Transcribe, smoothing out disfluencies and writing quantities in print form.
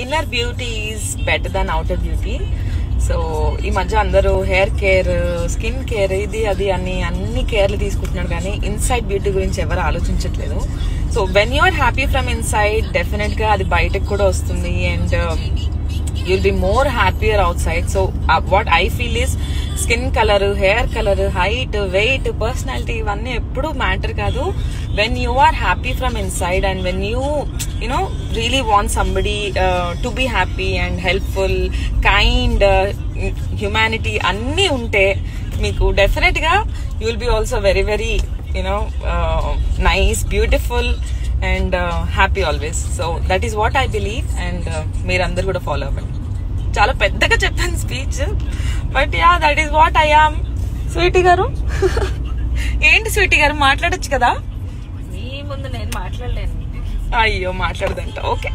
Inner beauty is better than outer beauty. So ఈ మధ్య అందరూ హెయిర్ కేర్, స్కిన్ కేర్, ఇది అది అని అన్ని కేర్లు తీసుకుంటున్నారు, కానీ ఇన్సైడ్ బ్యూటీ గురించి ఎవరు ఆలోచించట్లేదు. So when you are happy from inside, definite గా అది బయటకు కూడా వస్తుంది, and you'll be more happier outside. So what I feel is skin color, hair color, height, weight, personality ఇవన్నీ ఎప్పుడు మ్యాటర్ కాదు. when you are happy from inside and when you know really want somebody to be happy and helpful, kind, humanity అన్నీ ఉంటే మీకు definite గా you will be also very very nice, beautiful and happy always. So that is what I believe, and మీరందరూ కూడా follow అవ్వండి. చాలా పెద్దగా చెప్పాను speech, but ya that is what I am. Sweety గారు ఏంటి స్వీటీ గారు, మాట్లాడొచ్చు కదా? మీ ముందు నేను మాట్లాడలేను. అయ్యో మాట్లాడదంట. ఓకే.